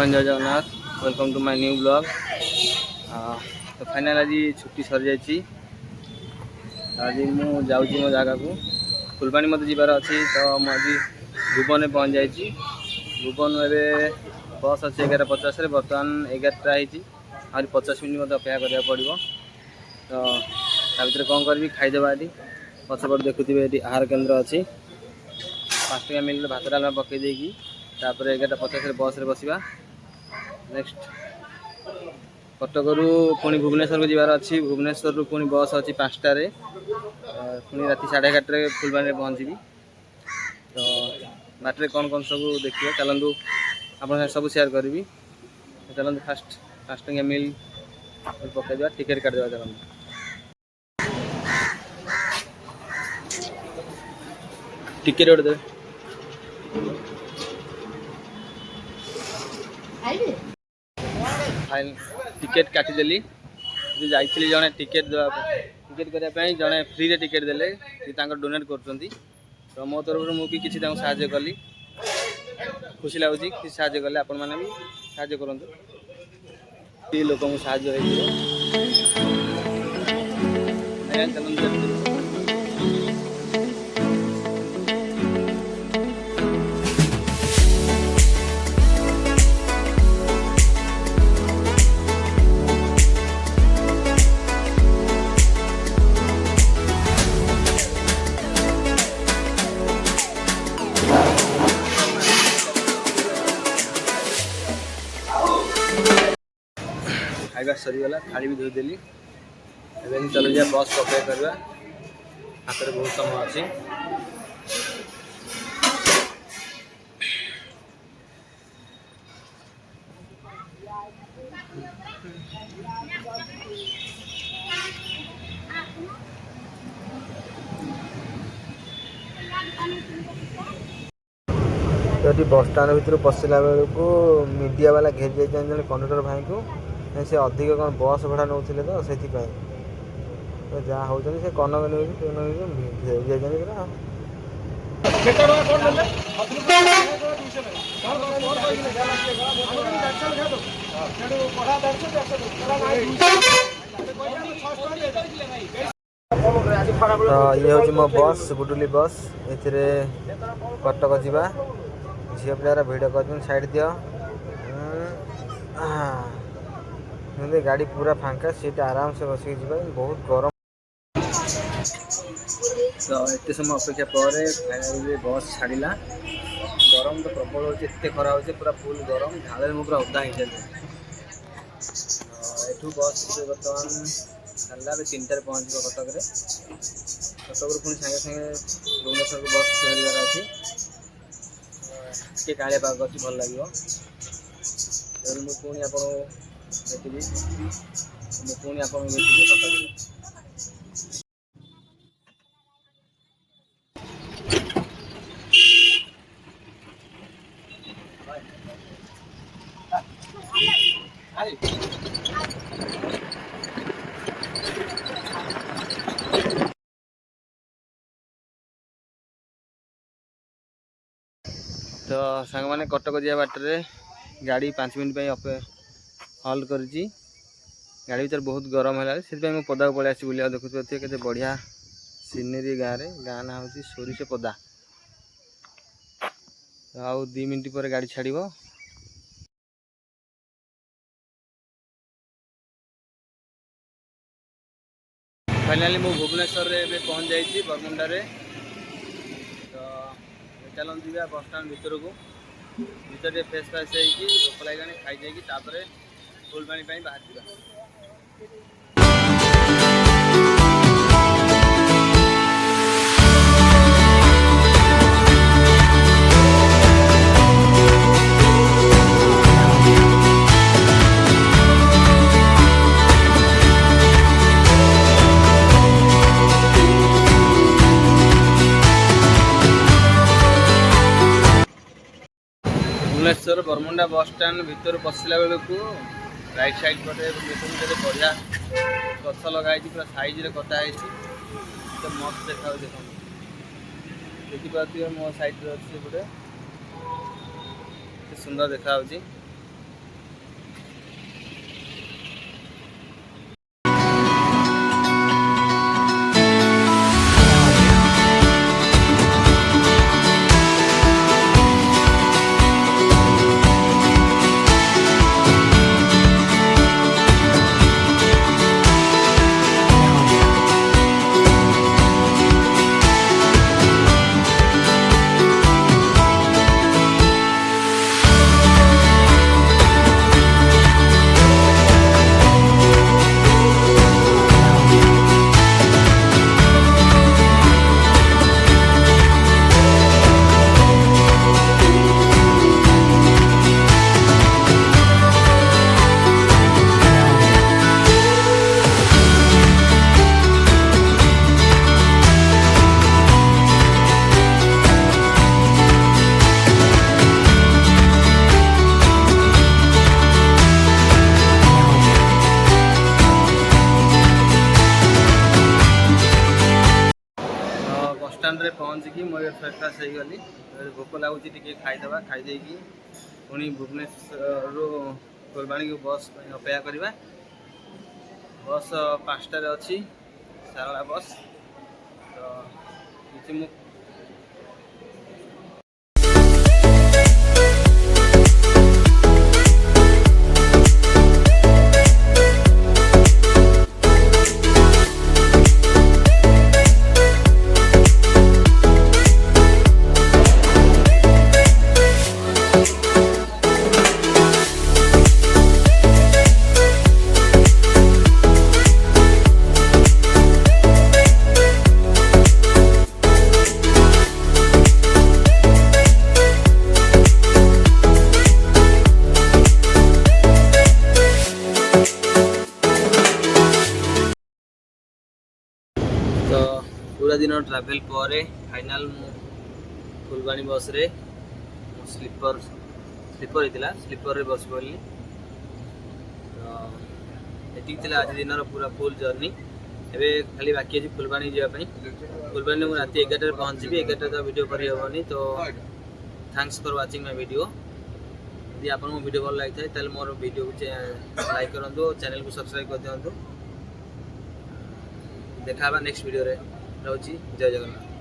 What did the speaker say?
जवान Jai Jagannath welcome to my new blog. तो final आज छुट्टी सरी जाइए। आज मुझे जाऊँगी मो जगह को फुलबाणी मत जीवार अच्छी। तो मुझे भुवन पहुँच जाइए। भुवन में बस अच्छे 11:50 बर्तमान 11टा आज 50 मिनट मत अपेक्षा करा पड़ो। तो ता भर कौन करी खाईदेवा ये पछपट देखुवे ये आहार केन्द्र अच्छी 5 टका मिल भात डालमा पकई देगी 11:50 बस रे बसवा। नेक्स्ट कटक रु पुणी भुवनेश्वर को जीवार अच्छी। भुवनेश्वर रु पुणी बस अच्छी 5टारे पुणी राति 11:30 फुलबाणी पहुँची। तो बाटे कौन कौन सब देखिए चलतु आप सब सेयार करी। चलते फास्ट 5 टका मिल पकईदेवा टिकेट काटिदेवा। चलते टिकेट गोटे देवे फाइन टिकेट काटिदेली। जाइए जड़े टिकेट टिकेट करने जड़े फ्री रे टिकेट देले डोनेट कर। तो मो तरफ मुझे किसी साहाय्य कली खुशी लगुच कि साहाय्य कले आपण मैंने भी साहाय्य करूँ लोक साहाय्य हो। खाଇବା सरीगला थाली भी धोईदेली। चलो जा बस पकड़ करवा हाथ में बहुत समय अच्छी। तो बस स्टाण भर पशिला बेलू मीडिया वाला घेरी जाए जन कंडक्टर भाई को से अधिक कौन बस भड़ा नौ तो से जहाँ हो से कनक न्यूज घेरी जाए तो ये हूँ मो बस गुडुली बस ये कटक जावा झील पिला भिड़ कर साइड दियो। गाड़ी पूरा फांका सीट आराम से बस बहुत गरम। तो एत समय अपेक्षा पर फाइनाली बस छाड़ा गरम तो प्रबल होते खरा हो पूरा फुल गरम झाड़े मुझे पूरा ओदा हो जाए। एठू बस बर्तमान छाड़ा 3टार पहुँच कटक कटक पुणी सागे सागे भुवनेश्वर को बस धरवार अच्छी। टे कालिया पाग अच्छी भल लगे मुझे पुणी आपको मुझे पुणी आपको कटक। तो सांग मैंने कटक जा बाटे गाड़ी 5 मिनट हल्ट कर गाड़ी भर बहुत गरम है से पदा को पलि बुला देखुए के बढ़िया सीनेरी गाँ ना हूँ सोरिष पदा। आउ 2 मिनट पर गाड़ी छाड़। फाइनाली मु भुवनेश्वर रे पहुँच जाइए बरमुंडा रे। तो चलते जा बस स्टाण भर को भर फ्रेश फ्रेश भोक लगे खाई जाइए फुलबाणी बाहर जावा। भुवनेश्वर बरमुंडा बस स्टाण भर पशिला बेलू राइट साइड पटे देखते बढ़िया गछ लगाई पूरा साइज रे कटाई तो मस्त देखा देखिए मो साइड अच्छे गोटे सुंदर देखा। स्टाण्रे पहुँचिकी मोर फ्रेश फ्रेश हो गली भोक लगुच टे खाईदे खाईदे पुणी भुवनेश्वर फुलबाणी को बस अपेक्षा करवा बस 5टार अच्छी सारला बस तो किसी तो पूरा दिन ट्रैवल पर फाइनल फुलबाणी बस रे स्लीपर होता स्लीपर रे बस पड़ी तो ये आज दिन पूरा फुल जर्नी एवं खाली बाकी अच्छी फुलबाणी जावाई फुलबाणी मुझे रात 11 पहुँची 11 तो वीडियो करहबनी तो thanks for watching my video यदि आप वीडियो भल लगी था मोर वीडियो को लाइक करूँ चैनल को सब्सक्राइब कर दिखाँ देखा नेक्स्ट वीडियो रे रोची जय जगन्नाथ।